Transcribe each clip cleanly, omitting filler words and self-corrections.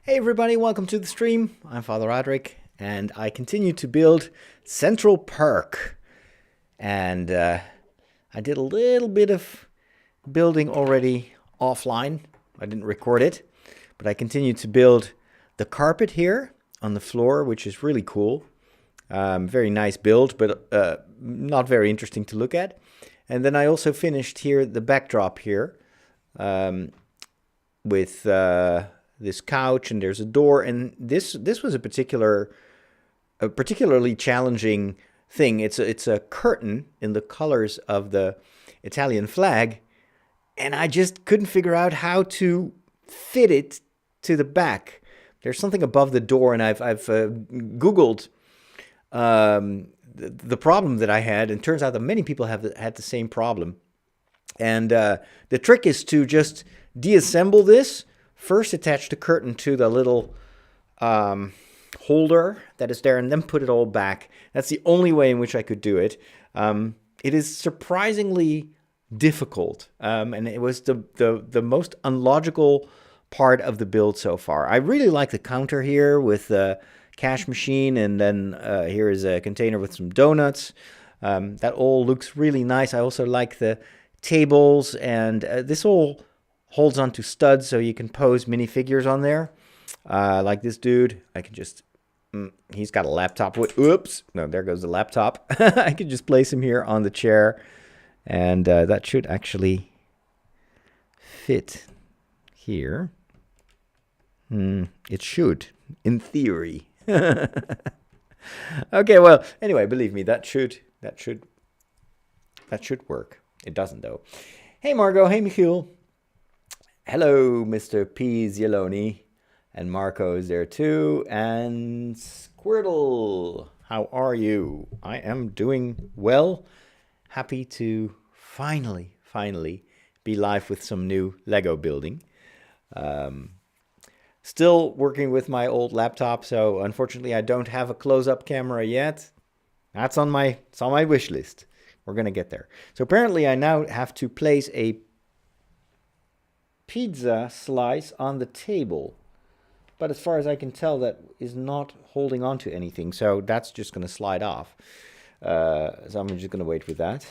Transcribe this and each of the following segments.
Hey everybody, welcome to the stream. I'm Father Roderick, and I continue to build Central Perk. And I did a little bit of building already offline. I didn't record it, but I continue to build the carpet here on the floor, which is really cool. Very nice build, but not very interesting to look at. And then I also finished here the backdrop here with this couch, and there's a door, and this was a particularly challenging thing. It's a curtain in the colors of the Italian flag, and I just couldn't figure out how to fit it to the back. There's something above the door, and I've Googled the problem that I had, and it turns out that many people have had the same problem. And the trick is to just deassemble this. First, attach the curtain to the little holder that is there, and then put it all back. That's the only way in which I could do it. It is surprisingly difficult, and it was the most unlogical part of the build so far. I really like the counter here with the cash machine, and then here is a container with some donuts. That all looks really nice. I also like the tables, and this all holds onto studs, so you can pose minifigures on there. Like this dude, I can just, he's got a laptop with, oops, no, there goes the laptop. I can just place him here on the chair, and that should actually fit here. It should, in theory. Okay, well, anyway, believe me, that should work. It doesn't, though. Hey, Margot. Hey, Michiel. Hello, Mr. Pizzialoni. And Marco is there too. And Squirtle, how are you? I am doing well. Happy to finally be live with some new Lego building. Still working with my old laptop, so unfortunately I don't have a close-up camera yet. It's on my wish list. We're gonna get there. So apparently I now have to place a pizza slice on the table, but as far as I can tell, that is not holding on to anything, so that's just going to slide off. So I'm just going to wait with that.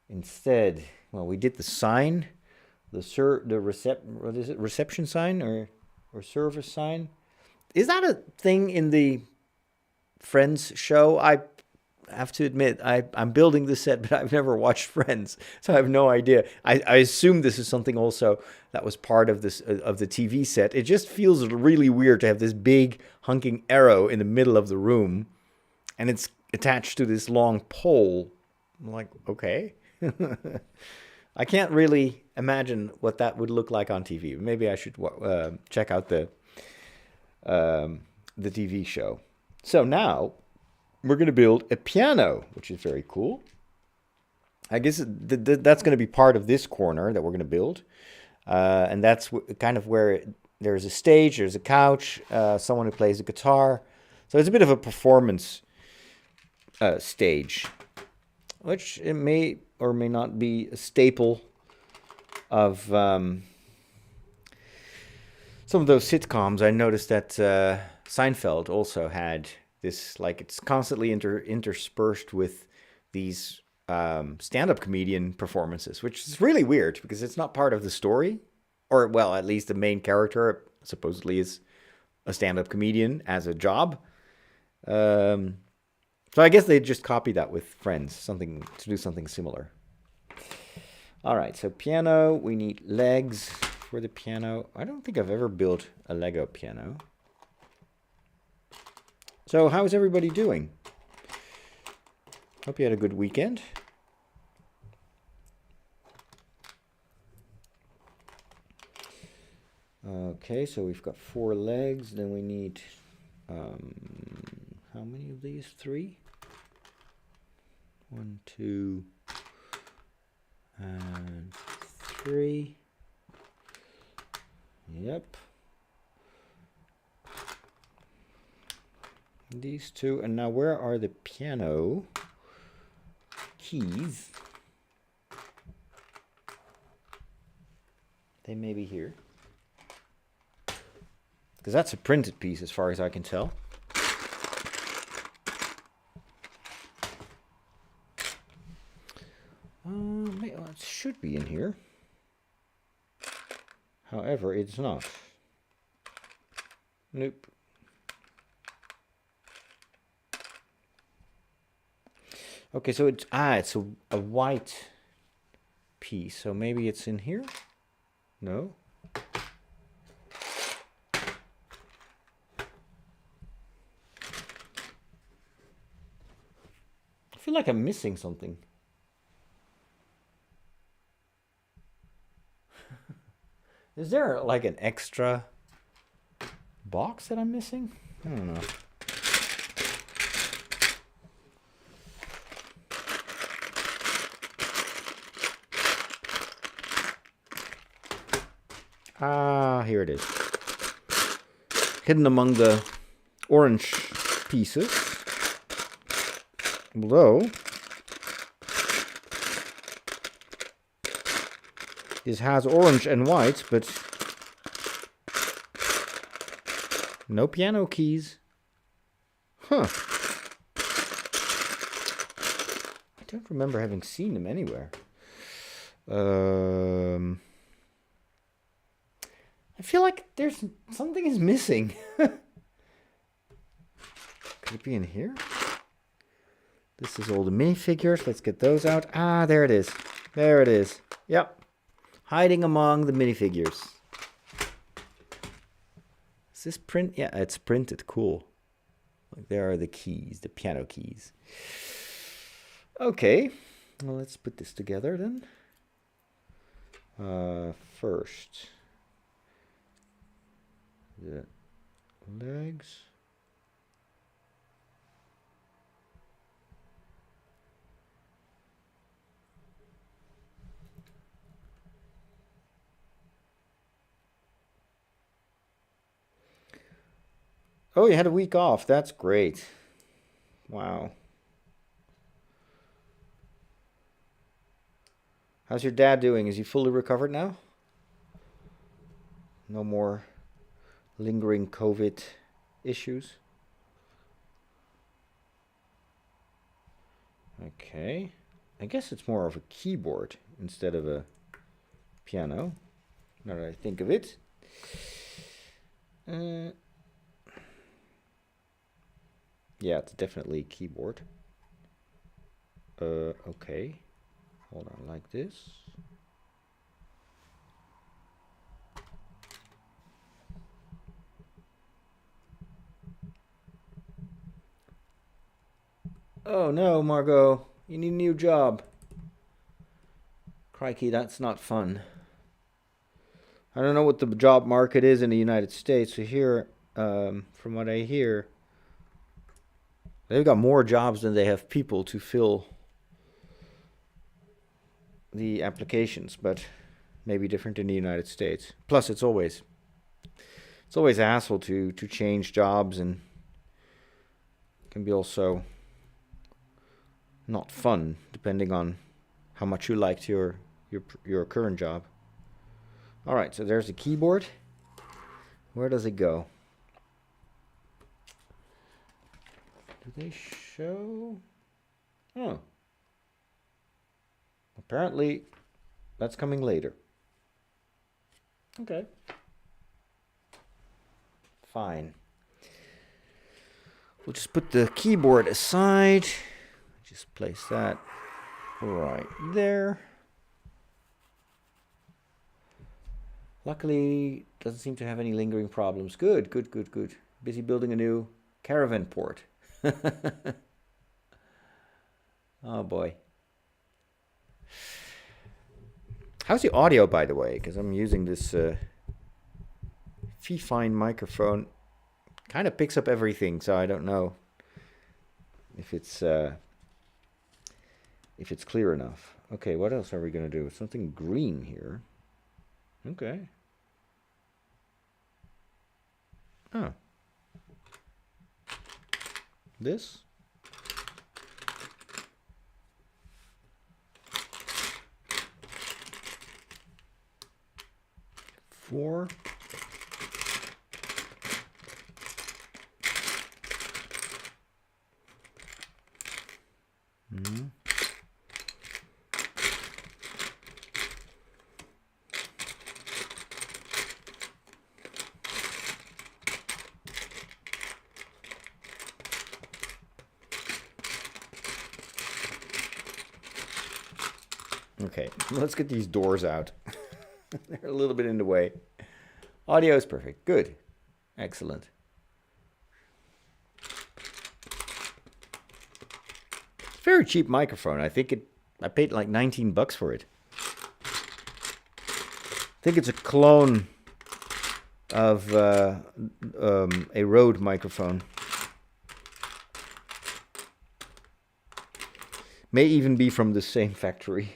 Instead, well, we did the sign, reception sign or service sign. Is that a thing in the Friends show? I have to admit, I'm building this set, but I've never watched Friends, so I have no idea. I assume this is something also that was part of this of the TV set. It just feels really weird to have this big hunking arrow in the middle of the room, and it's attached to this long pole. I'm like, okay. I can't really imagine what that would look like on TV. Maybe I should check out the TV show. So now we're going to build a piano, which is very cool. I guess that's going to be part of this corner that we're going to build. And that's kind of where there's a stage, there's a couch, someone who plays a guitar. So it's a bit of a performance stage, which it may or may not be a staple of some of those sitcoms. I noticed that Seinfeld also had this, like, it's constantly interspersed with these stand-up comedian performances, which is really weird because it's not part of the story, or, well, at least the main character supposedly is a stand-up comedian as a job. So I guess they just copied that with Friends, to do something similar. All right, so piano, we need legs for the piano. I don't think I've ever built a Lego piano. So how is everybody doing? Hope you had a good weekend. Okay, so we've got 4 legs. Then we need, how many of these? 3? 1, 2, and 3. Yep. These 2, and now where are the piano keys? They may be here. Because that's a printed piece as far as I can tell. It should be in here. However, it's not. Nope. Okay, so it's a white piece. So maybe it's in here? No. I feel like I'm missing something. Is there like an extra box that I'm missing? I don't know. Ah, here it is. Hidden among the orange pieces. Although this has orange and white, but no piano keys. Huh. I don't remember having seen them anywhere. I feel like there's something is missing. Could it be in here? This is all the minifigures. Let's get those out. Ah, there it is. There it is. Yep. Hiding among the minifigures. Is this print? Yeah, it's printed. Cool. Like there are the keys, the piano keys. Okay. Well, let's put this together then. First, the legs. Oh, you had a week off. That's great. Wow. How's your dad doing? Is he fully recovered now? No more lingering COVID issues? Okay. I guess it's more of a keyboard instead of a piano, now that I think of it. Yeah, it's definitely a keyboard. Okay. Hold on, like this. Oh no, Margot, you need a new job. Crikey, that's not fun. I don't know what the job market is in the United States. So here, from what I hear, they've got more jobs than they have people to fill the applications, but maybe different in the United States. Plus, it's always a hassle to change jobs, and can be also not fun depending on how much you liked your current job. All right, so there's the keyboard. Where does it go? Do they show? Oh. Apparently, that's coming later. Okay. Fine. We'll just put the keyboard aside. Just place that right there. Luckily, doesn't seem to have any lingering problems. Good, good, good, good. Busy building a new caravan port. Oh boy. How's the audio, by the way? Because I'm using this Fifine microphone. Kind of picks up everything, so I don't know if it's clear enough. Okay, what else are we gonna do? Something green here. Okay. Oh. This? Four. Mm-hmm. Okay, let's get these doors out. They're a little bit in the way. Audio is perfect. Good. Excellent. Very cheap microphone. I paid like $19 for it. I think it's a clone of a Rode microphone. May even be from the same factory.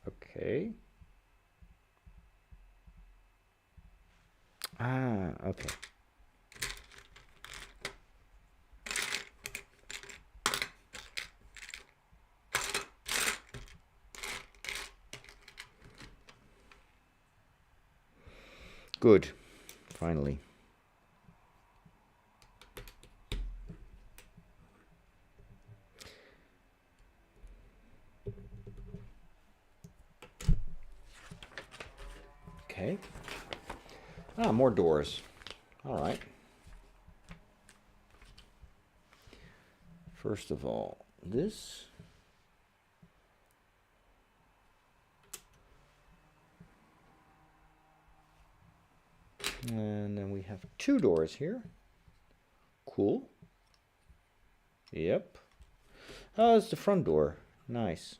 Okay. Okay. Good. Finally. Okay. More doors. All right. First of all, this. And then we have 2 doors here. Cool. Yep. Oh, it's the front door. Nice.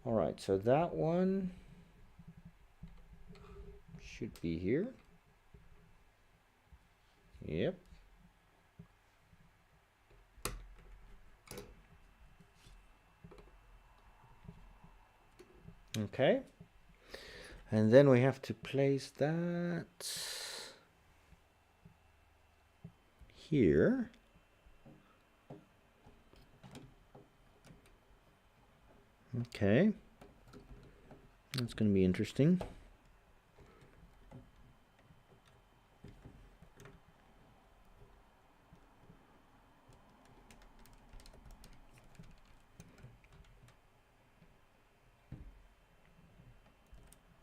All right, so that one should be here. Yep. Okay. And then we have to place that here. Okay. That's going to be interesting.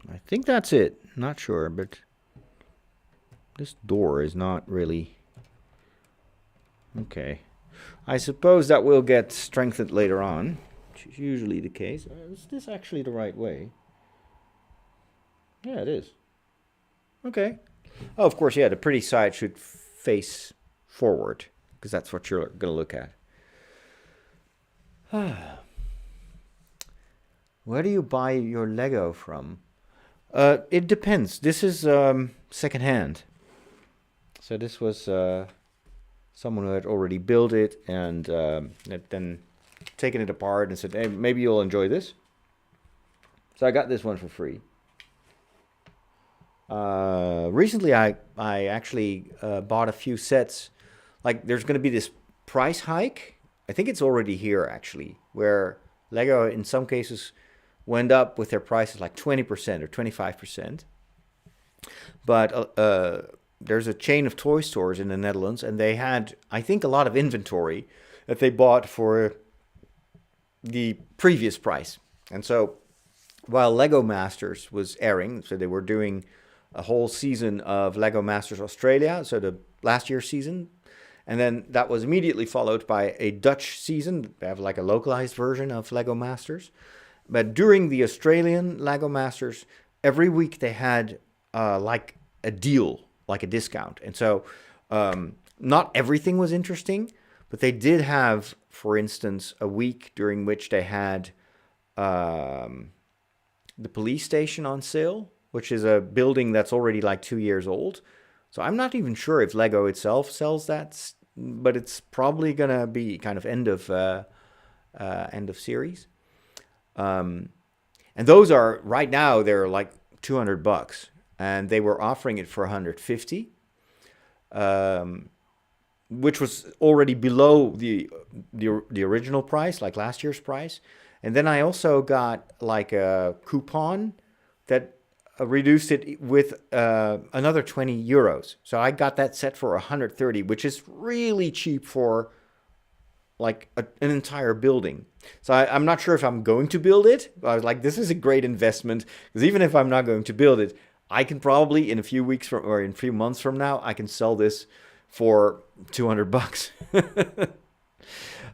I think that's it. Not sure, but this door is not really... Okay. I suppose that will get strengthened later on, which is usually the case. Is this actually the right way? Yeah, it is. Okay. Oh, of course, yeah, the pretty side should face forward, because that's what you're going to look at. Where do you buy your Lego from? It depends. This is secondhand. So this was someone who had already built it and had then taken it apart and said, hey, maybe you'll enjoy this. So I got this one for free. Recently, I actually bought a few sets. Like, there's going to be this price hike. I think it's already here, actually, where Lego, in some cases, went up with their prices like 20% or 25%. But there's a chain of toy stores in the Netherlands, and they had, I think, a lot of inventory that they bought for the previous price. And so while Lego Masters was airing, so they were doing a whole season of Lego Masters Australia, so the last year's season, and then that was immediately followed by a Dutch season. They have like a localized version of Lego Masters. But during the Australian Lego Masters, every week they had like a deal, like a discount. And so not everything was interesting, but they did have, for instance, a week during which they had the police station on sale, which is a building that's already like 2 years old. So I'm not even sure if Lego itself sells that, but it's probably going to be kind of end of series. And those are, right now, they're like $200, and they were offering it for 150, which was already below the original price, like last year's price. And then I also got like a coupon that reduced it with another 20 euros. So I got that set for 130, which is really cheap for like an entire building. So I'm not sure if I'm going to build it. But I was like, this is a great investment, because even if I'm not going to build it, I can probably in a few weeks from, or in a few months from now, I can sell this for 200 bucks.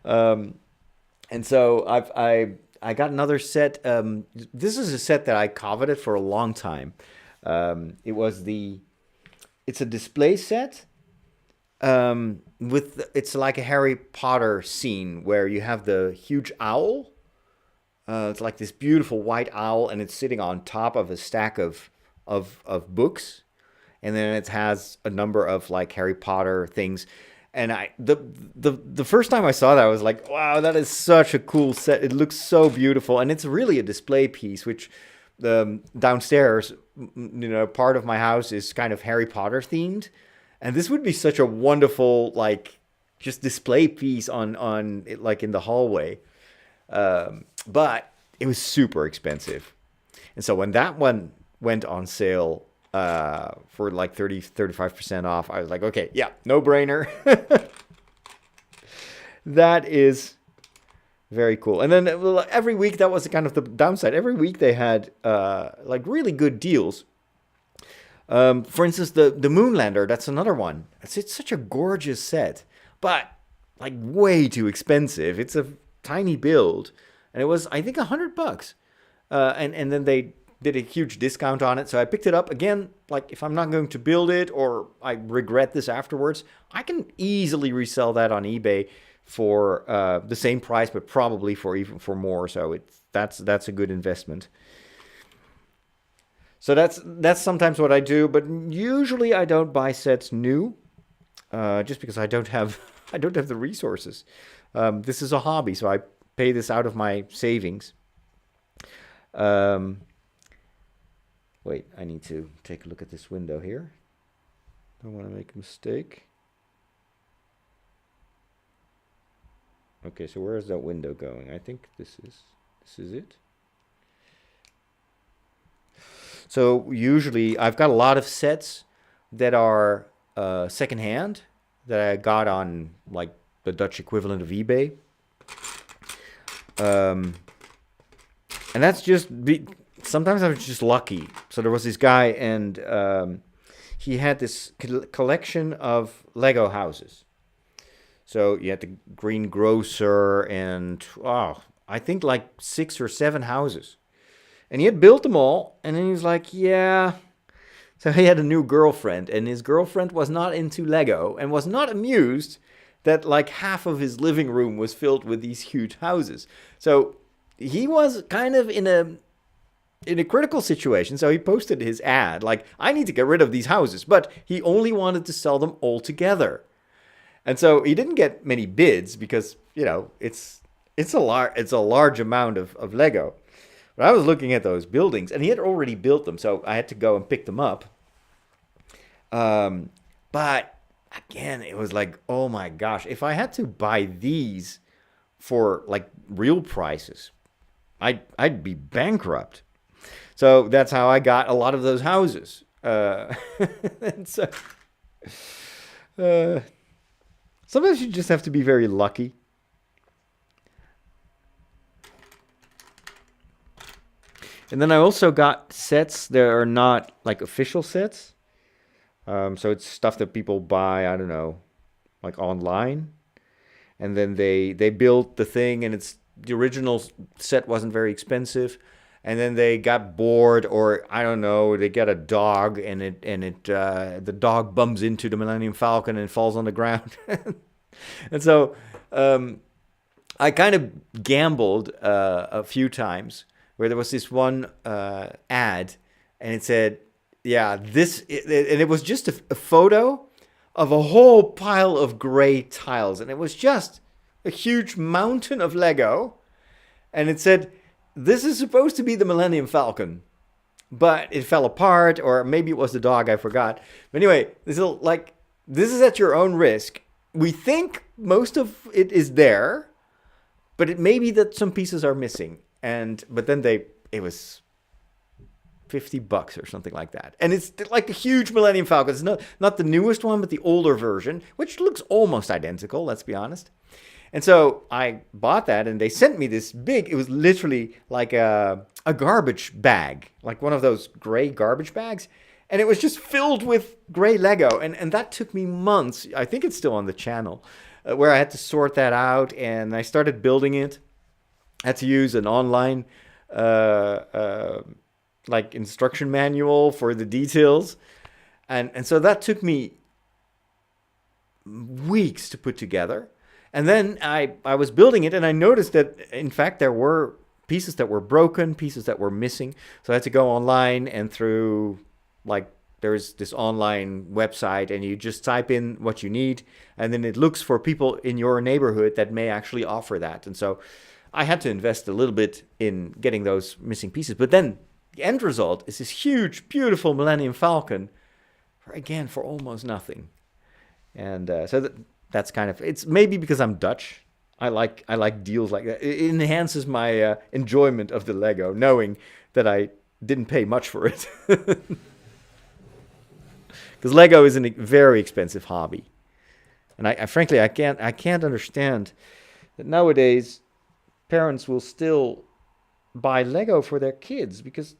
And so I got another set. This is a set that I coveted for a long time. It's a display set. It's like a Harry Potter scene where you have the huge owl. It's like this beautiful white owl, and it's sitting on top of a stack of books, and then it has a number of like Harry Potter things. And the first time I saw that, I was like, wow, that is such a cool set. It looks so beautiful, and it's really a display piece. Which downstairs, part of my house is kind of Harry Potter themed. And this would be such a wonderful, like, just display piece on it, like in the hallway. But it was super expensive. And so when that one went on sale for like 35% off, I was like, okay, yeah, no brainer. That is very cool. And then every week, that was kind of the downside. Every week they had like really good deals. For instance, the Moonlander, that's another one. It's such a gorgeous set, but like way too expensive. It's a tiny build, and it was, I think, $100. And then they did a huge discount on it, so I picked it up again. Like, if I'm not going to build it, or I regret this afterwards, I can easily resell that on eBay for the same price, but probably for more. So that's a good investment. So that's sometimes what I do, but usually I don't buy sets new, just because I don't have the resources. This is a hobby, so I pay this out of my savings. Wait, I need to take a look at this window here. Don't want to make a mistake. Okay, so where is that window going? I think this is it. So usually I've got a lot of sets that are secondhand that I got on like the Dutch equivalent of eBay. And that's just sometimes I'm just lucky. So there was this guy, and he had this collection of Lego houses. So you had the greengrocer and I think like 6 or 7 houses. And he had built them all, and then he was like, yeah. So he had a new girlfriend, and his girlfriend was not into Lego and was not amused that like half of his living room was filled with these huge houses. So he was kind of in a critical situation. So he posted his ad, like, I need to get rid of these houses, but he only wanted to sell them all together. And so he didn't get many bids because, it's a large amount of Lego. But I was looking at those buildings, and he had already built them, so I had to go and pick them up. But again, it was like, oh my gosh, if I had to buy these for like real prices, I'd be bankrupt. So that's how I got a lot of those houses. And so sometimes you just have to be very lucky. And then I also got sets that are not like official sets. So it's stuff that people buy, I don't know, like online. And then they built the thing, and the original set wasn't very expensive. And then they got bored, or I don't know, they get a dog, and the dog bumps into the Millennium Falcon and falls on the ground. And so I kind of gambled a few times, where there was this one ad, and it said, yeah, and it was just a photo of a whole pile of gray tiles, and it was just a huge mountain of Lego, and it said, this is supposed to be the Millennium Falcon, but it fell apart, or maybe it was the dog, I forgot. But anyway, this is at your own risk. We think most of it is there, but it may be that some pieces are missing. But then it was $50 or something like that. And it's like the huge Millennium Falcon. It's not the newest one, but the older version, which looks almost identical, let's be honest. And so I bought that, and they sent me this big, it was literally like a garbage bag, like one of those gray garbage bags. And it was just filled with gray Lego. And that took me months. I think it's still on the channel, where I had to sort that out. And I started building it. I had to use an online like instruction manual for the details. And so that took me weeks to put together. And then I was building it, and I noticed that, in fact, there were pieces that were broken, pieces that were missing. So I had to go online, and through, like, there's this online website, and you just type in what you need, and then it looks for people in your neighborhood that may actually offer that. And so I had to invest a little bit in getting those missing pieces. But then the end result is this huge, beautiful Millennium Falcon, for almost nothing. And so that's kind of, it's maybe because I'm Dutch. I like deals like that. It enhances my enjoyment of the Lego, knowing that I didn't pay much for it. Because Lego is a very expensive hobby, and I frankly I can't understand that nowadays parents will still buy Lego for their kids, because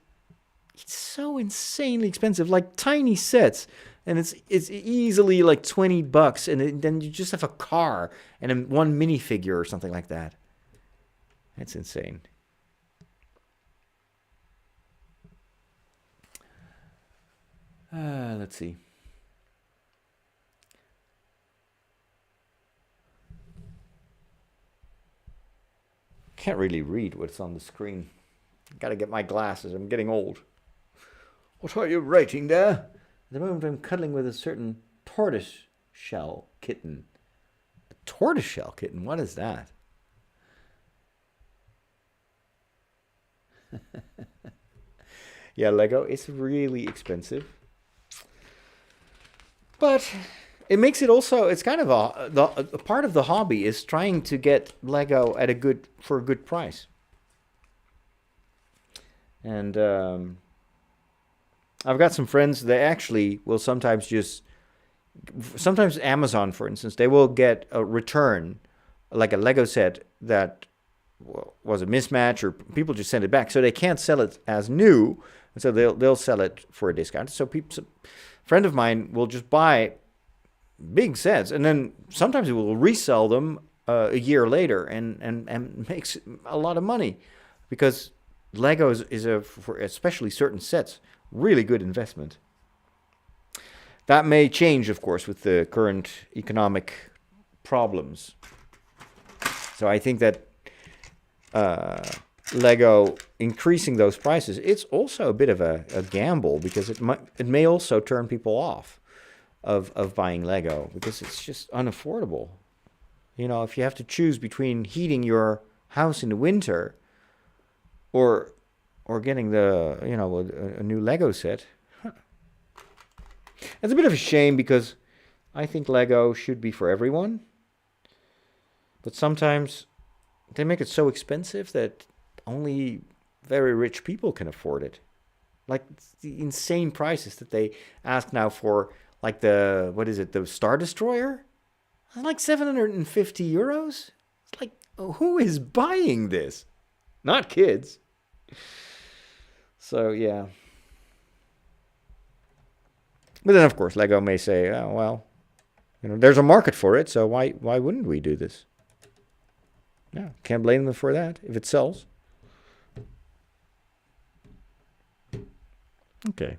it's so insanely expensive, like tiny sets. And it's easily like $20, and then you just have a car and one minifigure or something like that. That's insane. Let's see. Can't really read what's on the screen. Gotta get my glasses. I'm getting old. What are you writing there? At the moment, I'm cuddling with a certain tortoiseshell kitten. A tortoiseshell kitten? What is that? Yeah, Lego is really expensive. But it makes it also, it's kind of a part of the hobby is trying to get Lego at for a good price. And I've got some friends, they actually will sometimes Amazon, for instance, they will get a return, like a Lego set that was a mismatch, or people just send it back. So they can't sell it as new, and so they'll sell it for a discount. So a friend of mine will just buy big sets, and then sometimes he will resell them a year later and makes a lot of money, because Lego is for especially certain sets, really good investment. That may change, of course, with the current economic problems. So I think that Lego increasing those prices, it's also a bit of a gamble, because it may also turn people off of buying Lego, because it's just unaffordable. You know, if you have to choose between heating your house in the winter or getting a new Lego set. It's a bit of a shame, because I think Lego should be for everyone. But sometimes they make it so expensive that only very rich people can afford it. Like the insane prices that they ask now for, like the Star Destroyer? Like 750 euros? It's like, who is buying this? Not kids. So, yeah. But then, of course, Lego may say, oh, well, there's a market for it, so why wouldn't we do this? Yeah, can't blame them for that if it sells. Okay.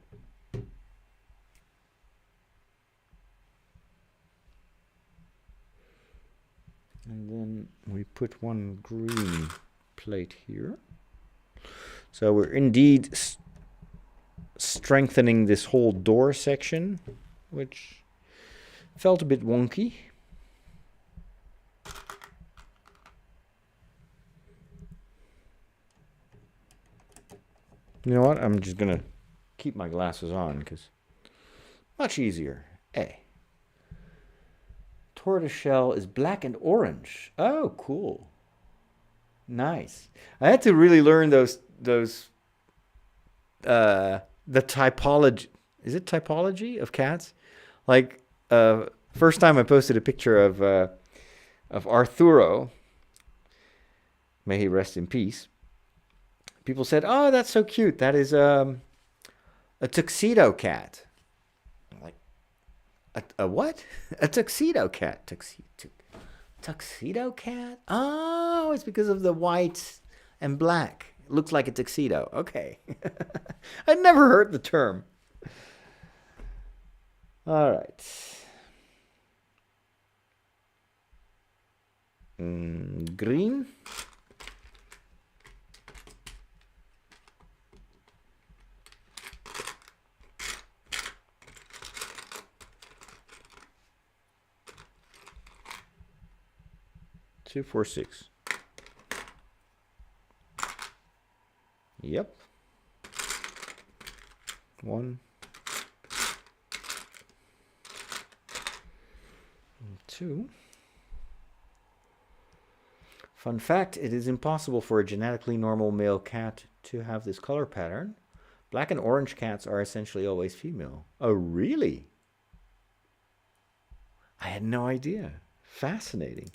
And then we put one green plate here. So we're indeed strengthening this whole door section, which felt a bit wonky. You know what? I'm just going to keep my glasses on, because much easier. Tortoiseshell is black and orange. Oh, cool. Nice. I had to really learn those the typology. Is it typology of cats? Like, first time I posted a picture of Arturo, may he rest in peace. People said, "Oh, that's so cute. That is a tuxedo cat." I'm like, a what? A tuxedo cat? Tuxedo cat? Oh, it's because of the white and black. It looks like a tuxedo. Okay. I'd never heard the term. All right. Green. Two, 4, 6. Yep. 1, 2. Fun fact, it is impossible for a genetically normal male cat to have this color pattern. Black and orange cats are essentially always female. Oh, really? I had no idea. Fascinating.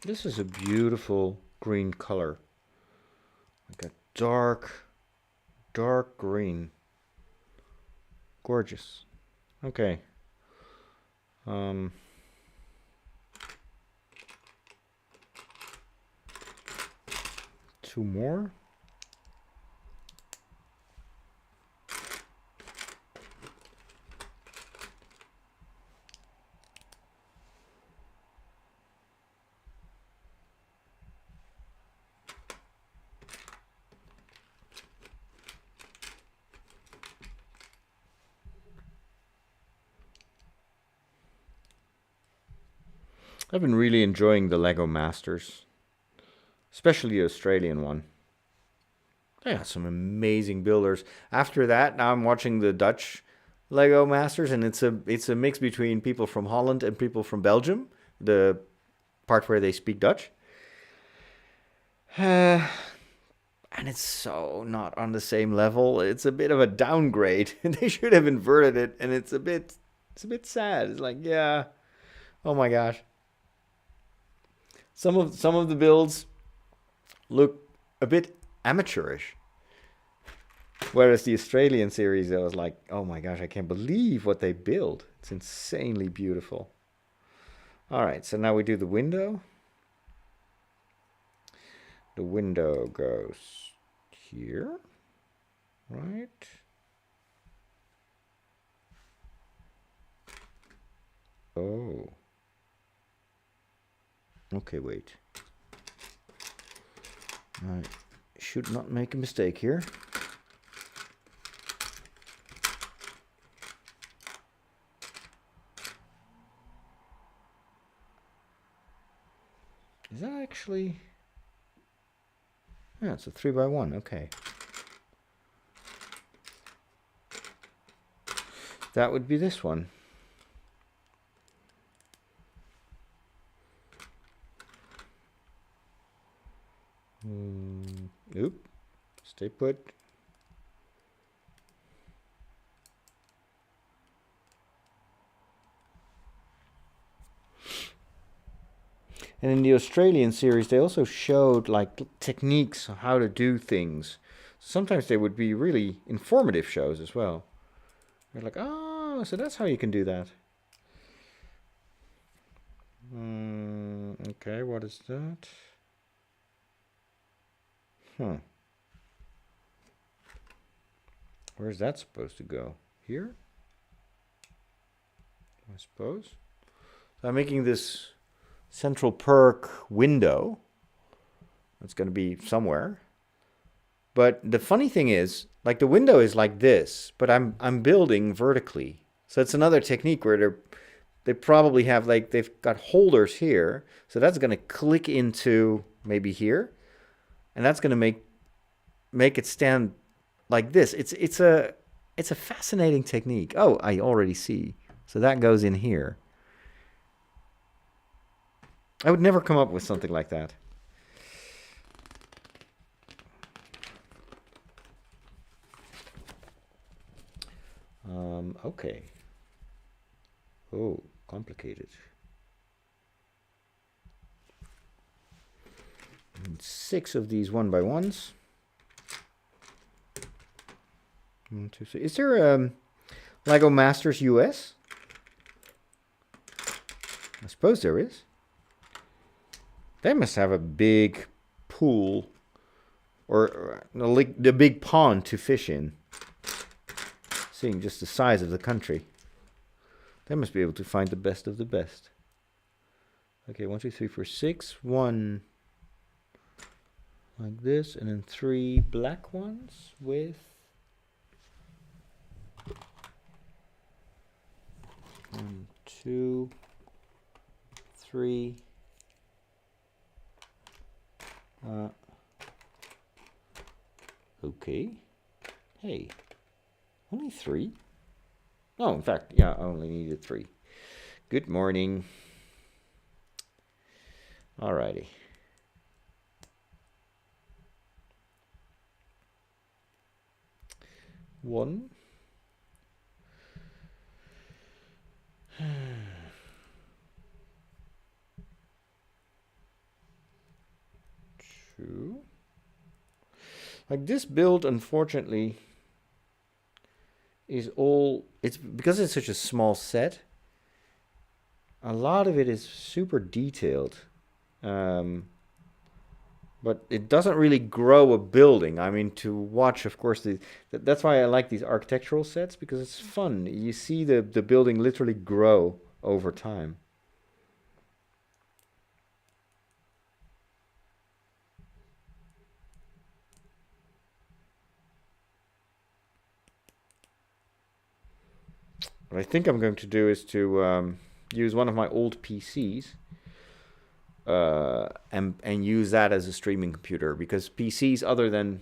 This is a beautiful green color. Like a dark green. Gorgeous. Okay. 2 more. I've been really enjoying the Lego Masters, especially the Australian one. They got some amazing builders. After that, now I'm watching the Dutch Lego Masters, and it's a mix between people from Holland and people from Belgium, the part where they speak Dutch. And it's so not on the same level. It's a bit of a downgrade. They should have inverted it, and it's a bit sad. It's like, yeah, oh my gosh. Some of the builds look a bit amateurish. Whereas the Australian series, I was like, oh my gosh, I can't believe what they build. It's insanely beautiful. All right, so now we do the window. The window goes here, right? Oh. Okay, wait. I should not make a mistake here. Is that actually... Yeah, it's a 3x1, okay. That would be this one. Oop, stay put. And in the Australian series, they also showed like techniques on how to do things. Sometimes they would be really informative shows as well. They're like, oh, so that's how you can do that. Okay, what is that? Where's that supposed to go? Here? I suppose. So I'm making this Central Perk window. It's going to be somewhere. But the funny thing is, like the window is like this, but I'm building vertically. So it's another technique where they probably have like they've got holders here. So that's going to click into maybe here, and that's going to make it stand like this. It's a fascinating technique. Oh, I already see. So that goes in here. I would never come up with something like that. Okay. Oh, complicated. And 6 of these 1x1s. 1, 2, 3. Is there Lego Masters US? I suppose there is. They must have a big pool or the big pond to fish in. Seeing just the size of the country. They must be able to find the best of the best. Okay, 1, 2, 3, 4, 6. 1 like this, and then 3 black ones with 1, 2, 3. Okay. Hey, only 3? Oh, in fact, yeah, I only needed 3. Good morning. Alrighty. One. 2. Like this build, unfortunately, is all, it's because it's such a small set, a lot of it is super detailed, but it doesn't really grow a building. I mean, to watch, of course, that's why I like these architectural sets, because it's fun. You see the building literally grow over time. What I think I'm going to do is to use one of my old PCs and use that as a streaming computer, because PCs other than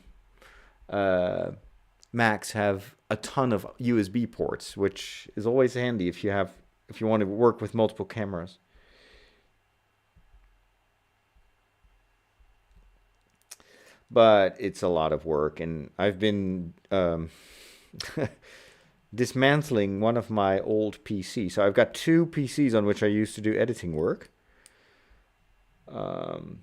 Macs have a ton of USB ports, which is always handy if you want to work with multiple cameras. But it's a lot of work, and I've been dismantling one of my old PCs. So I've got 2 PCs on which I used to do editing work. And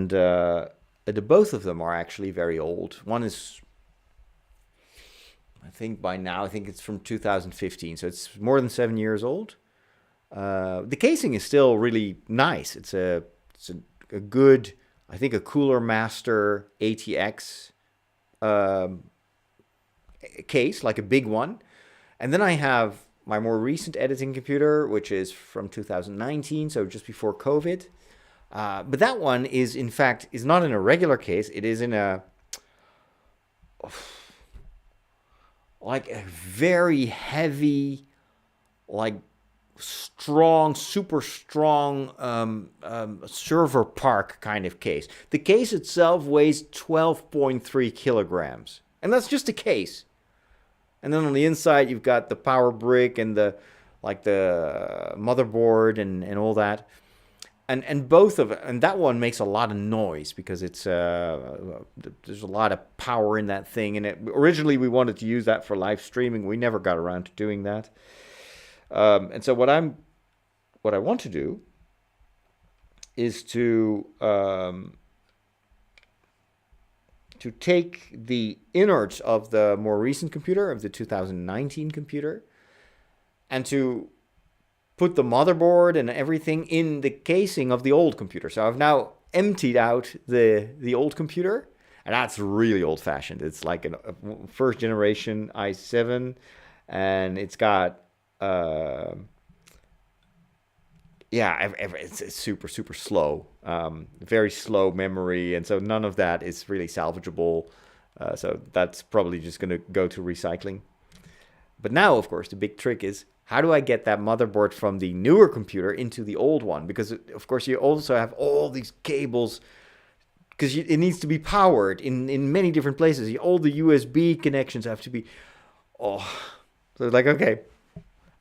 both of them are actually very old. One is, I think it's from 2015, so it's more than 7 years old. The casing is still really nice. It's a good, I think, a Cooler Master ATX case, like a big one. And then I have my more recent editing computer, which is from 2019, so just before COVID. But that one is, in fact, is not in a regular case. It is in a very heavy, like strong, super strong server park kind of case. The case itself weighs 12.3 kilograms, and that's just a case. And then on the inside, you've got the power brick and the motherboard and all that. And both of it, and that one makes a lot of noise because it's there's a lot of power in that thing. And originally we wanted to use that for live streaming. We never got around to doing that. And so what I want to do is to take the innards of the more recent computer, of the 2019 computer, and to put the motherboard and everything in the casing of the old computer. So I've now emptied out the old computer, and that's really old-fashioned. It's like a first generation i7, and it's got it's super, super slow, very slow memory, and so none of that is really salvageable. So that's probably just going to go to recycling. But now, of course, the big trick is, how do I get that motherboard from the newer computer into the old one? Because, of course, you also have all these cables, because it needs to be powered in many different places. All the USB connections have to be... Oh, so like, okay,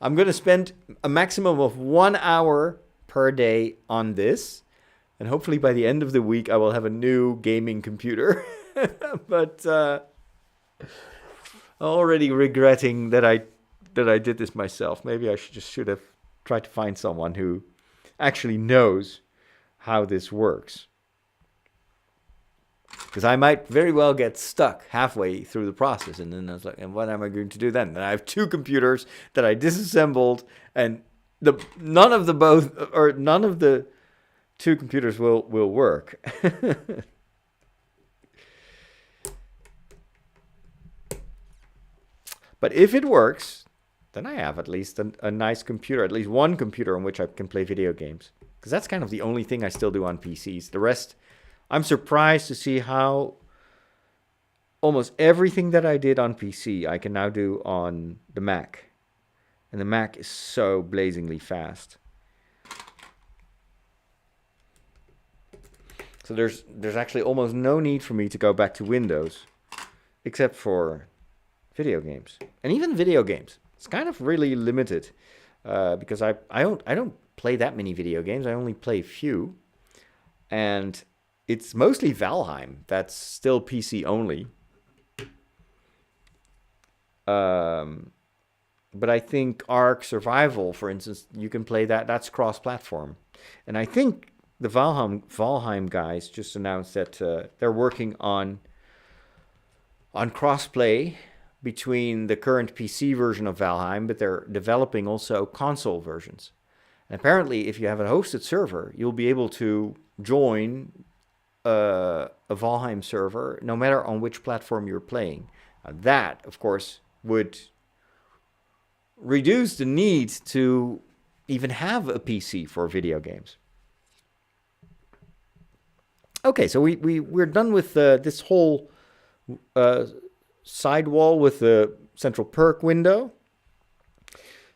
I'm going to spend a maximum of 1 hour per day on this. And hopefully by the end of the week, I will have a new gaming computer. But already regretting that I did this myself. Maybe I should have tried to find someone who actually knows how this works. Because I might very well get stuck halfway through the process, and then I was like, and what am I going to do then? And I have 2 computers that I disassembled, and none of the 2 computers will work. But if it works, then I have at least a nice computer, at least one computer on which I can play video games. Because that's kind of the only thing I still do on PCs. The rest, I'm surprised to see how almost everything that I did on PC, I can now do on the Mac. And the Mac is so blazingly fast. So there's actually almost no need for me to go back to Windows, except for video games. And even video games, it's kind of really limited, because I don't play that many video games. I only play a few, and it's mostly Valheim. That's still PC only. But I think Ark Survival, for instance, you can play that. That's cross-platform, and I think the Valheim guys just announced that they're working on crossplay between the current PC version of Valheim, but they're developing also console versions. And apparently, if you have a hosted server, you'll be able to join a Valheim server no matter on which platform you're playing. Now, that, of course, would reduce the need to even have a PC for video games. Okay, so we're done with this whole sidewall with the Central Perk window.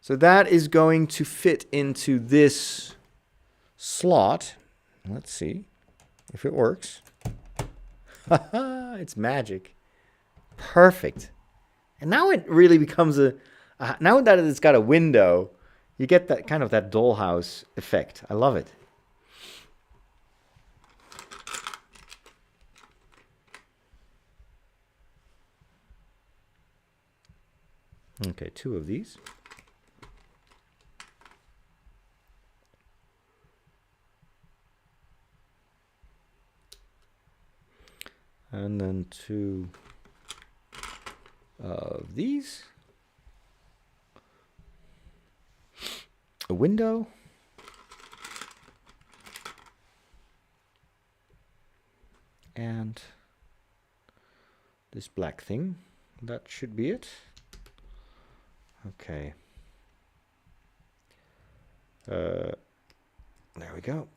So that is going to fit into this slot. Let's see if it works. It's magic. Perfect. And now it really becomes now that it's got a window, you get that kind of that dollhouse effect. I love it. Okay, 2 of these. And then 2 of these. A window. And this black thing. That should be it. Okay. There we go.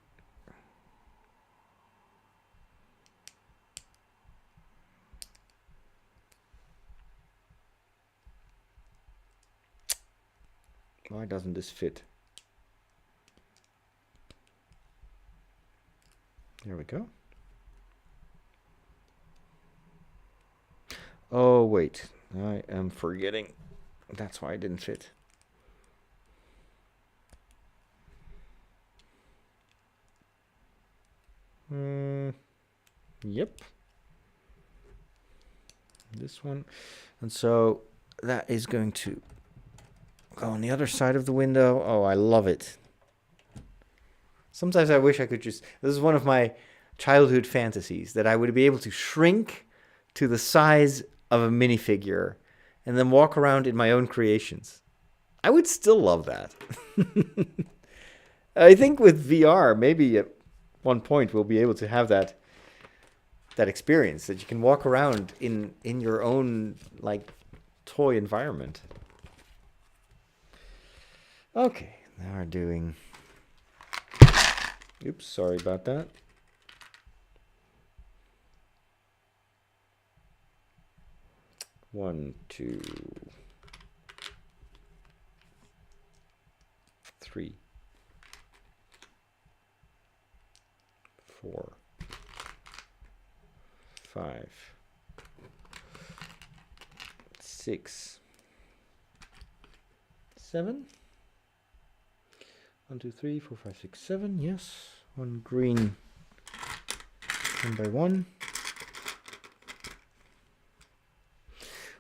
Why doesn't this fit? There we go. Oh, wait. I am forgetting. That's why it didn't fit. Yep. This one. And so that is going to go on the other side of the window. Oh, I love it. Sometimes I wish I could just... This is one of my childhood fantasies, that I would be able to shrink to the size of a minifigure and then walk around in my own creations. I would still love that. I think with VR, maybe at one point we'll be able to have that experience, that you can walk around in your own like toy environment. Okay, now we're doing... Oops, sorry about that. One, two, 3, 4, 5, 6, 7. 1, 2, 3, 4, 5, 6, 7. Yes. One green, one by one.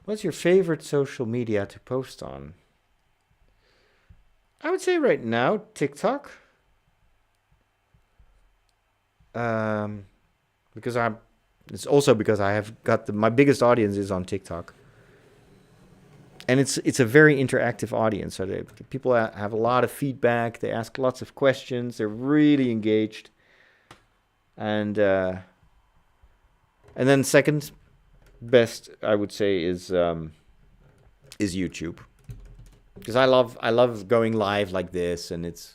What's your favorite social media to post on? I would say right now, TikTok. Because it's also because I have got my biggest audience is on TikTok. And it's a very interactive audience. So people have a lot of feedback. They ask lots of questions. They're really engaged. And then second best, I would say, is YouTube, because I love going live like this, and it's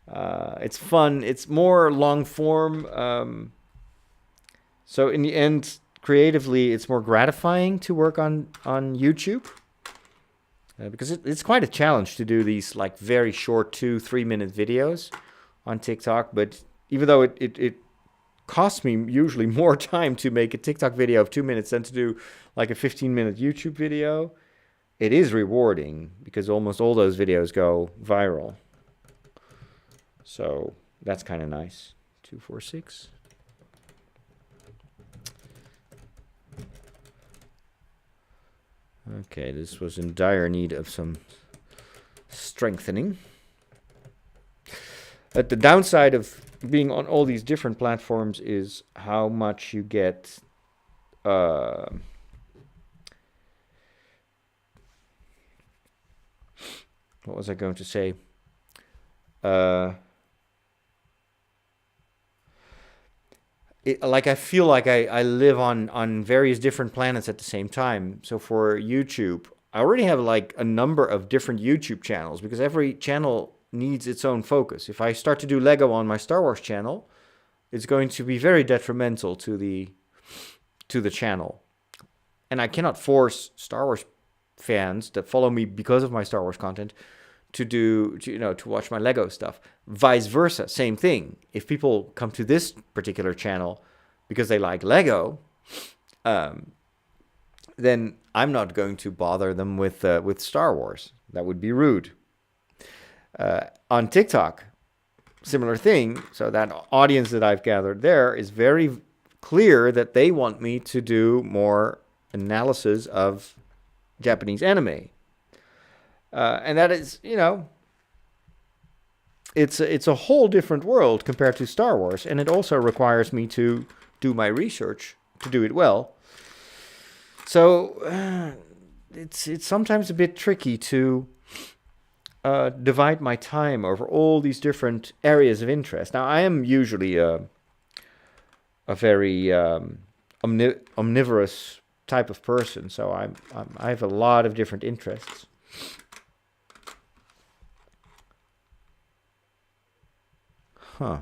fun. It's more long form. So in the end, creatively, it's more gratifying to work on YouTube. Because it's quite a challenge to do these like very short 2-3 minute videos on TikTok. But even though it costs me usually more time to make a TikTok video of 2 minutes than to do like a 15-minute YouTube video, it is rewarding because almost all those videos go viral. So that's kind of nice. 2, 4, 6. Okay, this was in dire need of some strengthening. But the downside of being on all these different platforms is how much you get what was I going to say? I feel like I live on various different planets at the same time. So for YouTube, I already have like a number of different YouTube channels because every channel needs its own focus. If I start to do Lego on my Star Wars channel, it's going to be very detrimental to the channel. And I cannot force Star Wars fans that follow me because of my Star Wars content to watch my Lego stuff. Vice versa, same thing. If people come to this particular channel because they like Lego, then I'm not going to bother them with Star Wars. That would be rude. On TikTok, similar thing. So that audience that I've gathered there is very clear that they want me to do more analysis of Japanese anime. And that is, it's a whole different world compared to Star Wars. And it also requires me to do my research to do it well. So it's sometimes a bit tricky to divide my time over all these different areas of interest. Now, I am usually a very omnivorous type of person, so I have a lot of different interests. Huh.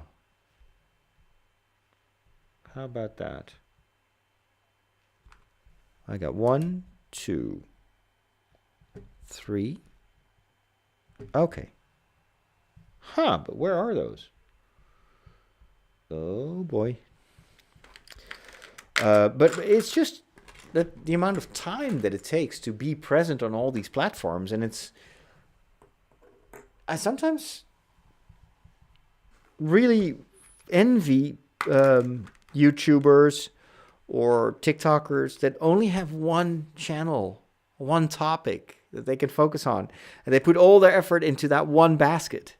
How about that? I got 1, 2, 3. Okay. Huh, but where are those? Oh, boy. But it's just the amount of time that it takes to be present on all these platforms, and I sometimes really envy YouTubers or TikTokers that only have one channel, one topic that they can focus on, and they put all their effort into that one basket.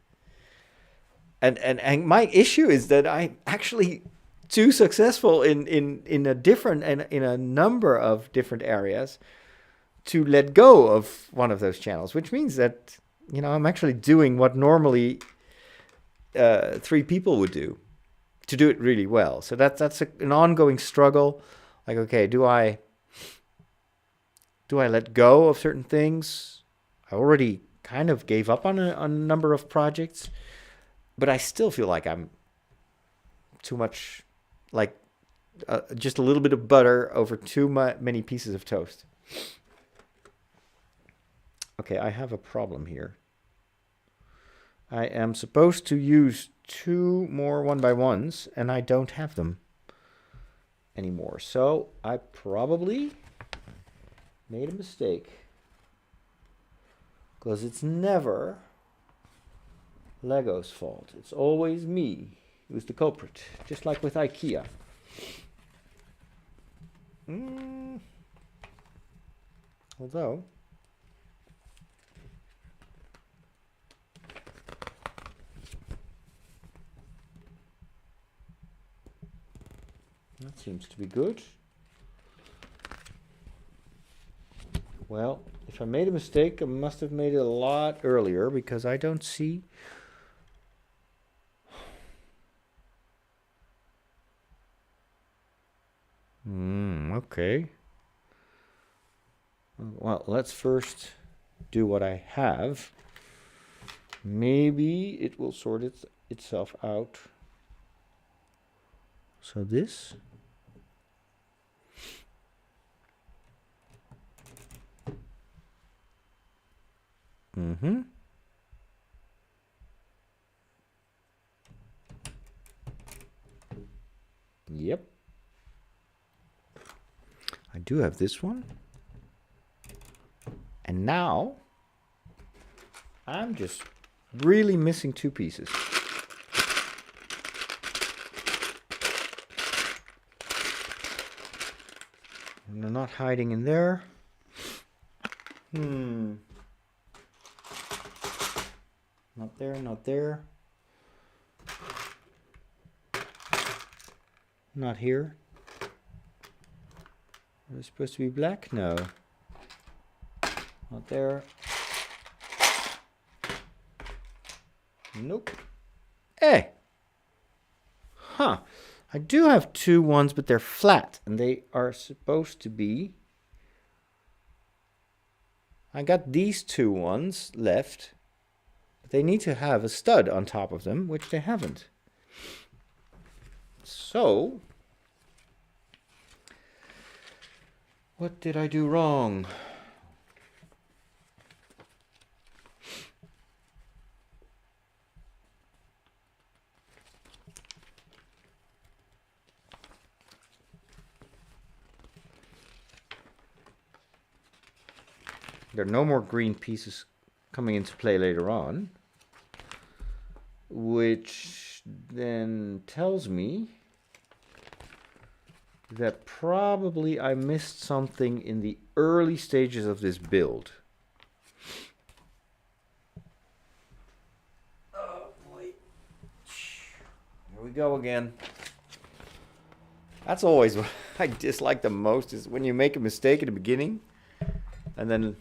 And my issue is that I'm actually too successful in a number of different areas to let go of one of those channels, which means that I'm actually doing what normally 3 people would do to do it really well. So that's an ongoing struggle. Like, okay, do I let go of certain things? I already kind of gave up on a number of projects, but I still feel like I'm too much, like just a little bit of butter over too many pieces of toast. Okay, I have a problem here. I am supposed to use 2 more 1x1s, and I don't have them anymore. So I probably made a mistake. Because it's never Lego's fault. It's always me who's the culprit. Just like with IKEA. Although... that seems to be good. Well, if I made a mistake, I must have made it a lot earlier because I don't see... okay. Well, let's first do what I have. Maybe it will sort itself out. So this... Yep. I do have this one. And now I'm just really missing 2 pieces. And they're not hiding in there. Not there, not there. Not here. Are they supposed to be black? No. Not there. Nope. Hey! Huh. I do have 2 ones, but they're flat. And they are supposed to be... I got these 2 ones left. But they need to have a stud on top of them, which they haven't. So... what did I do wrong? There are no more green pieces coming into play later on, which then tells me that probably I missed something in the early stages of this build. Oh boy. Here we go again. That's always what I dislike the most, is when you make a mistake at the beginning and then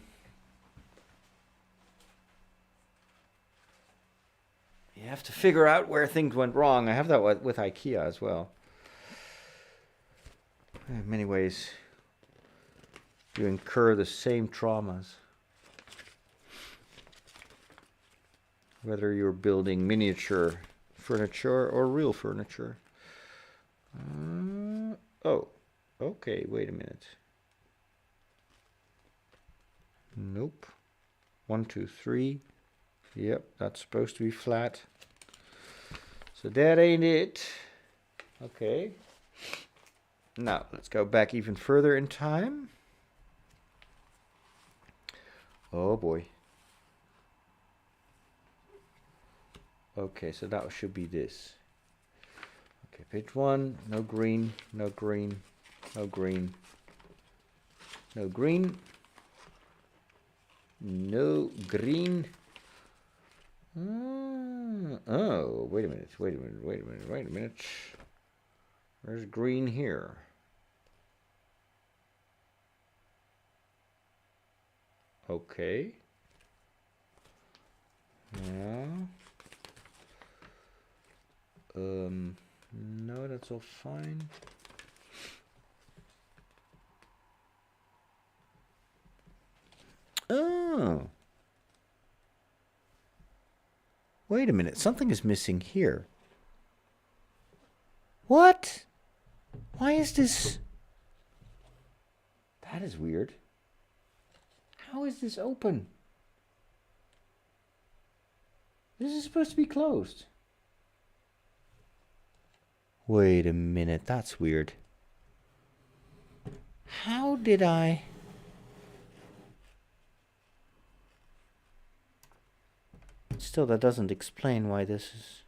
you have to figure out where things went wrong. I have that with IKEA as well. In many ways, you incur the same traumas. Whether you're building miniature furniture or real furniture. Oh, okay, wait a minute. Nope. 1, 2, 3. Yep, that's supposed to be flat. So that ain't it. Okay. Now, let's go back even further in time. Oh boy. Okay, so that should be this. Okay, page 1, no green, no green, no green, no green, no green. Oh, wait a minute, wait a minute, wait a minute, wait a minute. Where's green here? Okay. Yeah. No, that's all fine. Oh. Wait a minute, something is missing here. What? Why is this? That is weird. How is this open? This is supposed to be closed. Wait a minute, that's weird. How did I... Still, that doesn't explain why this is...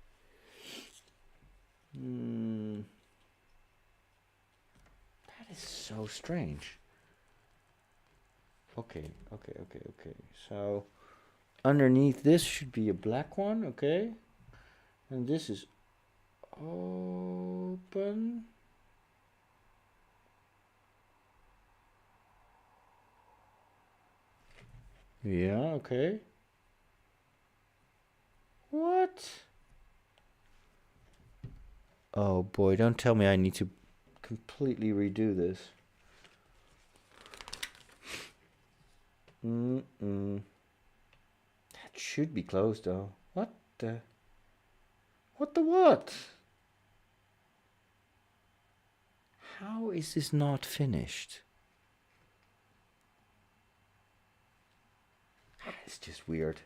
That is so strange. Okay. So, underneath this should be a black one, okay? And this is open. Yeah, okay. What? Oh boy, don't tell me I need to completely redo this. That should be closed though. What the? What the what? How is this not finished? It's just weird.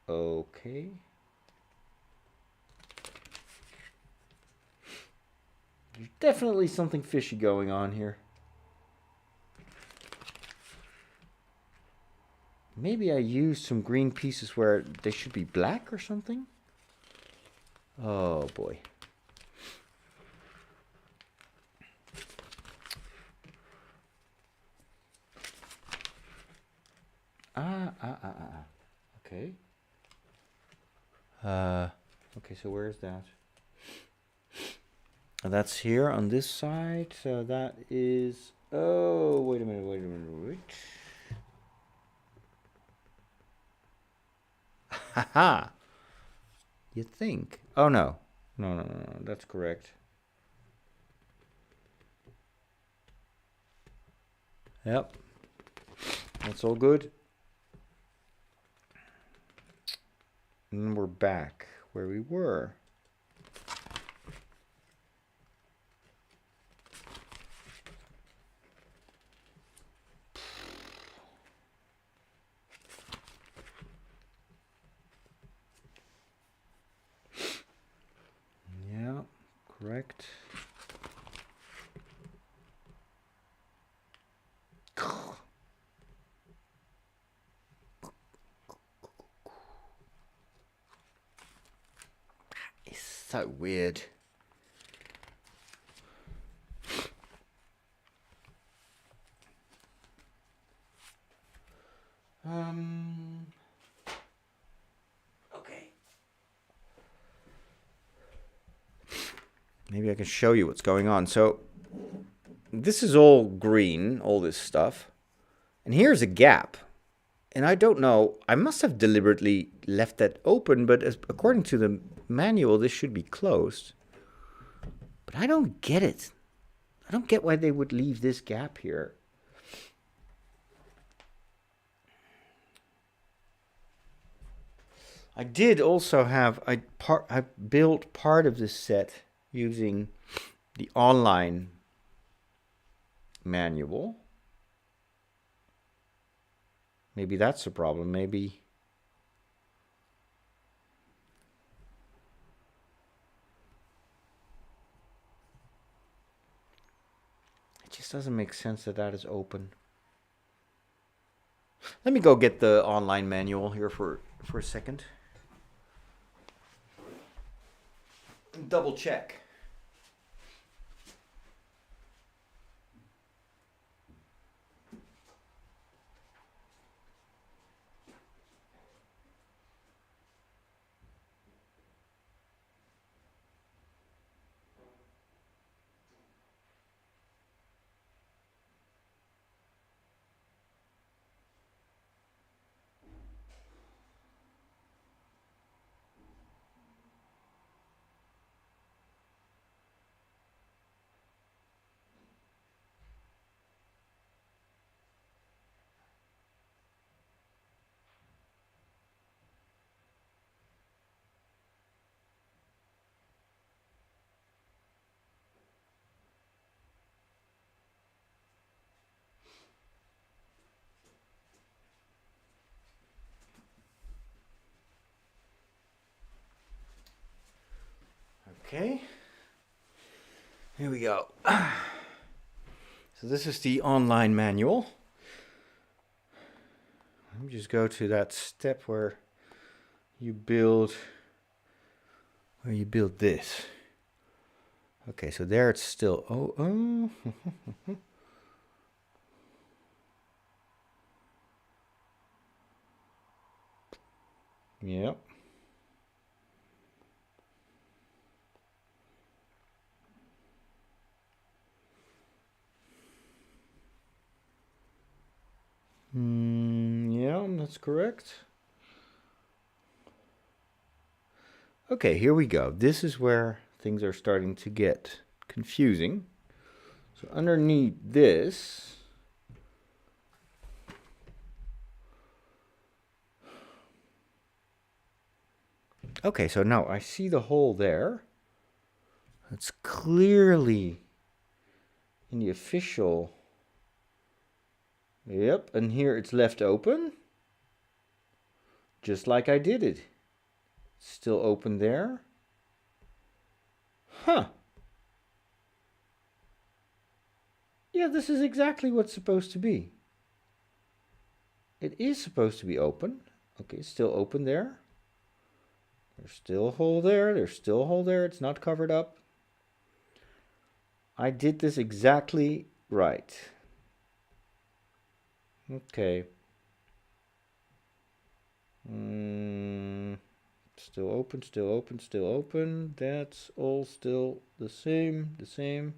Okay. There's definitely something fishy going on here. Maybe I used some green pieces where they should be black or something? Oh boy. Okay. Okay, so where's that? That's here on this side. So that is... Oh, wait a minute. Haha. You think? Oh, no. No. That's correct. Yep. That's all good. And we're back where we were. Yeah, correct. It's so weird. Okay. Maybe I can show you what's going on. So this is all green, all this stuff. And here's a gap. And I don't know, I must have deliberately left that open, but according to the manual, this should be closed. But I don't get it. I don't get why they would leave this gap here. I did also have, I built part of this set using the online manual. Maybe that's a problem. Maybe it just doesn't make sense that that is open. Let me go get the online manual here for a second. Double check. Okay. Here we go. So this is the online manual. Let me just go to that step where you build this. Okay, so there it's still Yep. Yeah, that's correct. Okay, here we go. This is where things are starting to get confusing. So underneath this, okay, so now I see the hole there. It's clearly in the official. Yep, and here it's left open. Just like I did it. Still open there. Huh. Yeah, this is exactly what's supposed to be. It is supposed to be open. Okay, still open there. There's still a hole there. There's still a hole there. It's not covered up. I did this exactly right. Okay. Still open, still open, still open. That's all still the same.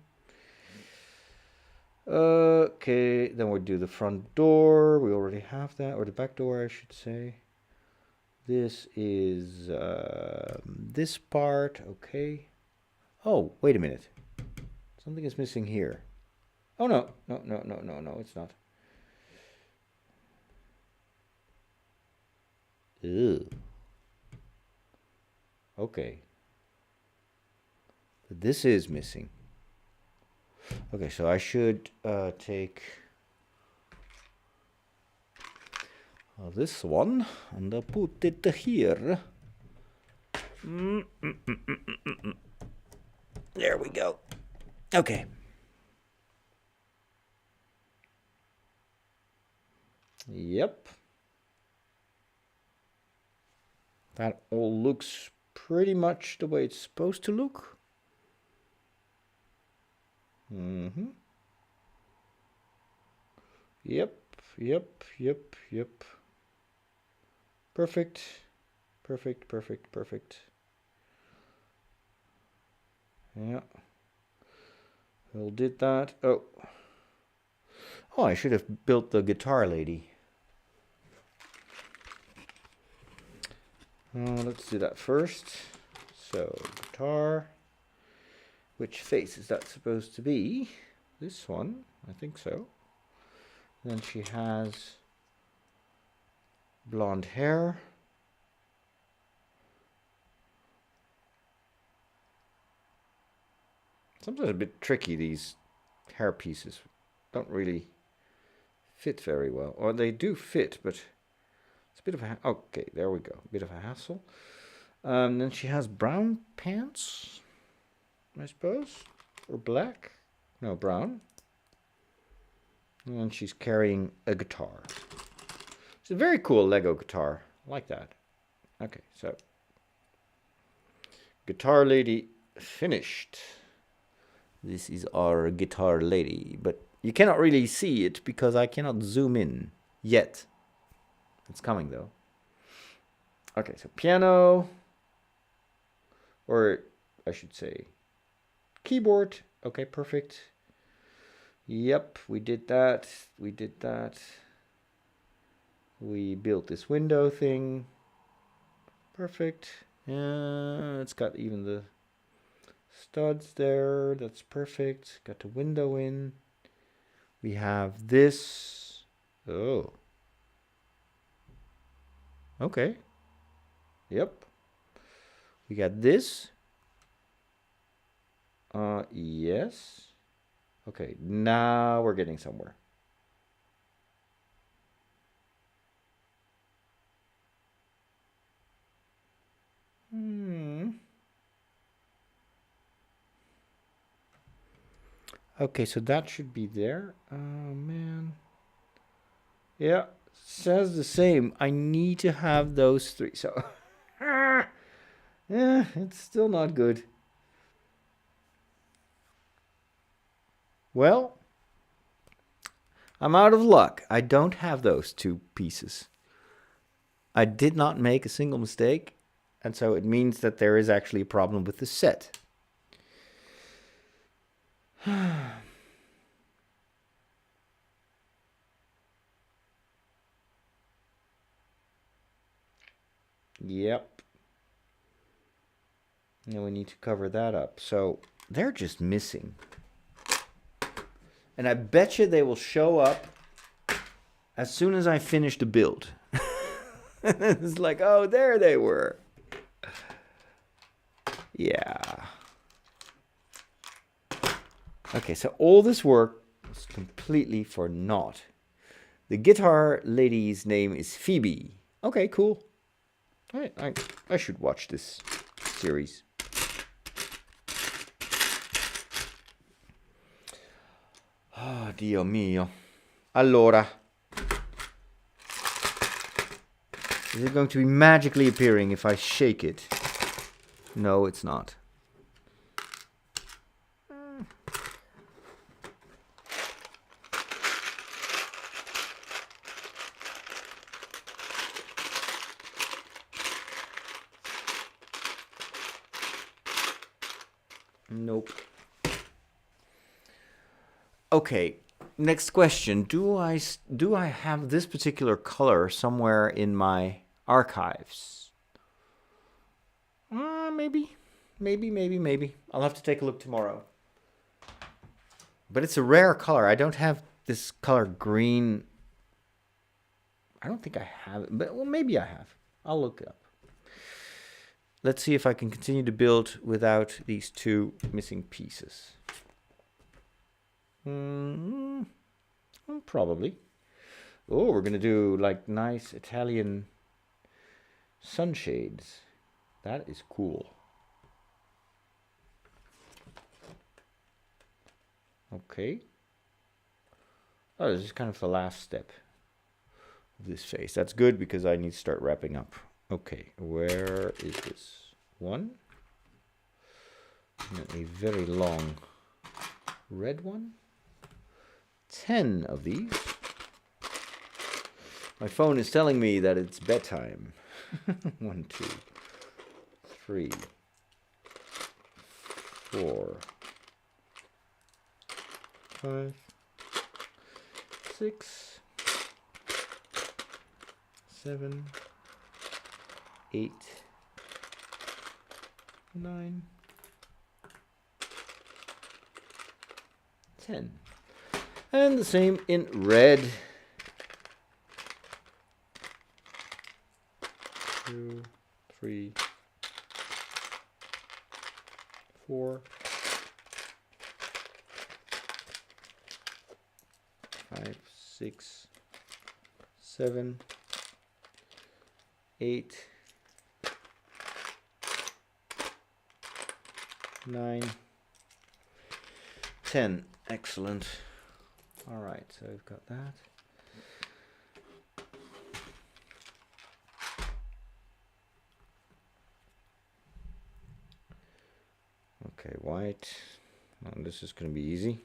Okay, then we'll do the front door. We already have that, or the back door, I should say. This is this part, okay. Oh, wait a minute. Something is missing here. Oh, no, it's not. Ew. Okay. This is missing. Okay, so I should take this one and put it here. There we go. Okay. Yep. That all looks pretty much the way it's supposed to look. Yep. Perfect. Yeah. We'll did that. Oh, I should have built the guitar lady. Let's do that first. So, guitar. Which face is that supposed to be? This one, I think so. Then she has blonde hair. Sometimes a bit tricky, these hair pieces don't really fit very well. Or they do fit, but it's a bit of a... Okay, there we go. A bit of a hassle. Then she has brown pants, I suppose. Or black. No, brown. And she's carrying a guitar. It's a very cool Lego guitar. I like that. Okay, so guitar lady finished. This is our guitar lady, but you cannot really see it because I cannot zoom in yet. It's coming though. Okay, so piano, or I should say keyboard. Okay, perfect. Yep, we did that. We built this window thing. Perfect. It's got even the studs there. That's perfect. Got the window in. We have this. Oh. Okay. Yep. We got this. Yes. Okay, now we're getting somewhere. Okay, so that should be there. Oh, man. Yeah, says the same. I need to have those three. So, yeah, it's still not good. Well, I'm out of luck. I don't have those two pieces. I did not make a single mistake, and so it means that there is actually a problem with the set. Yep. Now we need to cover that up. So they're just missing. And I bet you they will show up as soon as I finish the build. It's like, oh, there they were. Yeah. Okay, so all this work was completely for naught. The guitar lady's name is Phoebe. Okay, cool. I should watch this series. Oh, Dio mio. Allora. Is it going to be magically appearing if I shake it? No, it's not. Nope. Okay, next question. Do I have this particular color somewhere in my archives? Maybe. I'll have to take a look tomorrow. But it's a rare color. I don't have this color green. I don't think I have it, but well, maybe I have. I'll look it up. Let's see if I can continue to build without these two missing pieces. Probably. Oh, we're gonna do like nice Italian sunshades. That is cool. Okay. Oh, this is kind of the last step of this phase. That's good because I need to start wrapping up. Okay, where is this? One. And a very long red one. 10 of these. My phone is telling me that it's bedtime. 1, 2, 3, 4, 5, 6, 7, 8, 9, 10. And the same in red. 2, 3, 4, 5, 6, 7, 8, 9, 10. Excellent. All right, so we've got that. Okay, white. Oh, this is going to be easy.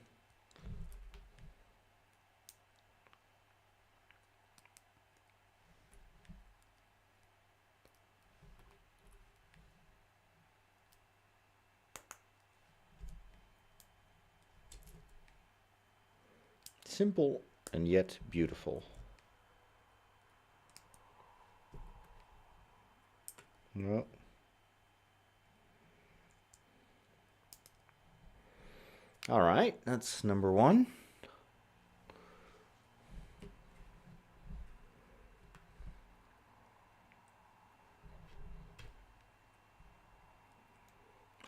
Simple and yet beautiful. No. All right, that's number one.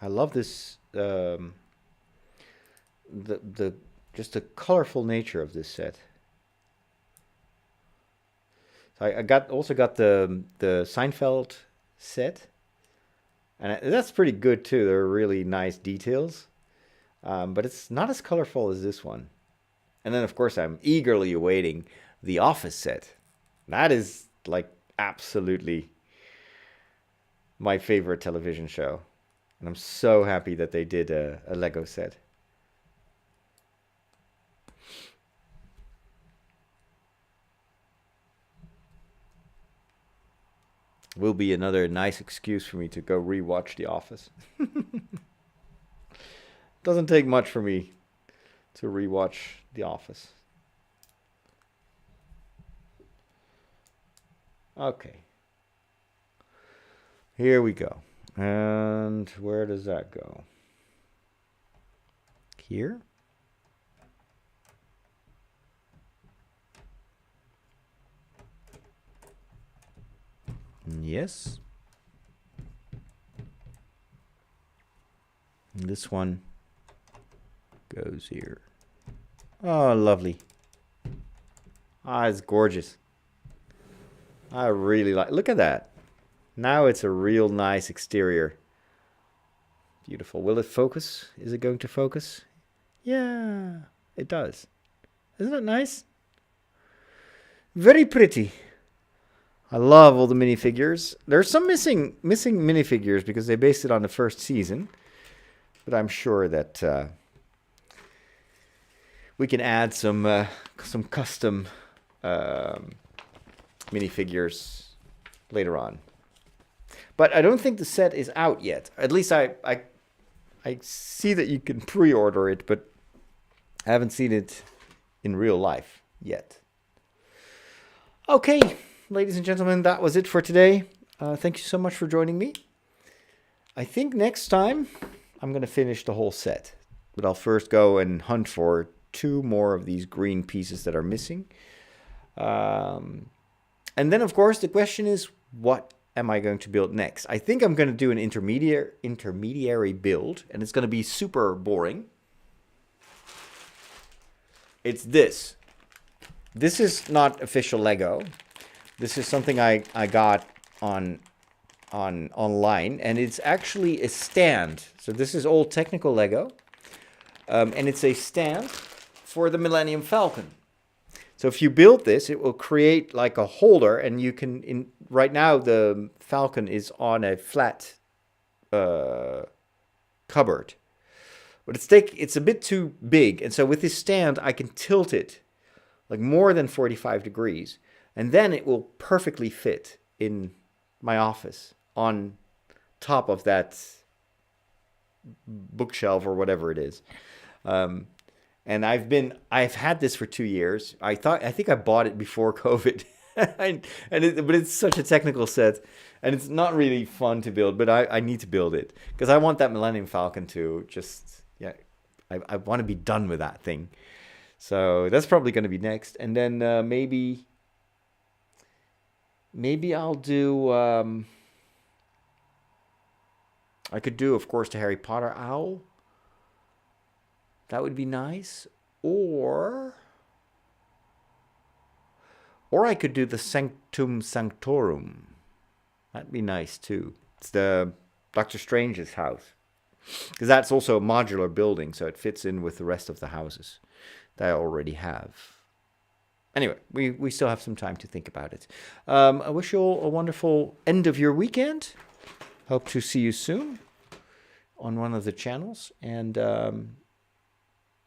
I love this just the colorful nature of this set. So I also got the Seinfeld set, and that's pretty good too. They're really nice details. But it's not as colorful as this one. And then, of course, I'm eagerly awaiting the Office set. That is like absolutely my favorite television show. And I'm so happy that they did a Lego set. Will be another nice excuse for me to go rewatch The Office. Doesn't take much for me to rewatch The Office. Okay. Here we go. And where does that go? Here? Yes. And this one goes here. Oh, lovely. Ah, it's gorgeous. I really like. Look at that. Now it's a real nice exterior. Beautiful. Will it focus? Is it going to focus? Yeah, it does. Isn't it nice? Very pretty. I love all the minifigures. There's some missing minifigures because they based it on the first season. But I'm sure that we can add some custom minifigures later on. But I don't think the set is out yet. At least I see that you can pre-order it, but I haven't seen it in real life yet. Okay, ladies and gentlemen, that was it for today. Thank you so much for joining me. I think next time I'm going to finish the whole set. But I'll first go and hunt for 2 more of these green pieces that are missing. And then, of course, the question is, what am I going to build next? I think I'm going to do an intermediary build, and it's going to be super boring. It's this. This is not official Lego. This is something I got on online, and it's actually a stand. So this is old technical Lego, and it's a stand for the Millennium Falcon. So if you build this, it will create like a holder, and you can, right now the Falcon is on a flat cupboard. But it's a bit too big, and so with this stand, I can tilt it like more than 45 degrees, and then it will perfectly fit in my office on top of that bookshelf or whatever it is. And I've had this for 2 years. I think I bought it before COVID, but it's such a technical set, and it's not really fun to build. But I need to build it because I want that Millennium Falcon to just I want to be done with that thing. So that's probably going to be next, and then maybe I'll do. I could do, of course, the Harry Potter owl. That would be nice. Or I could do the Sanctum Sanctorum. That'd be nice too. It's the Doctor Strange's house. Because that's also a modular building, so it fits in with the rest of the houses that I already have. Anyway, we still have some time to think about it. I wish you all a wonderful end of your weekend. Hope to see you soon on one of the channels. And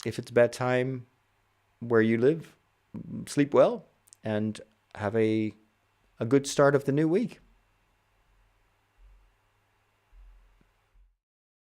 if it's bedtime where you live, sleep well and have a good start of the new week.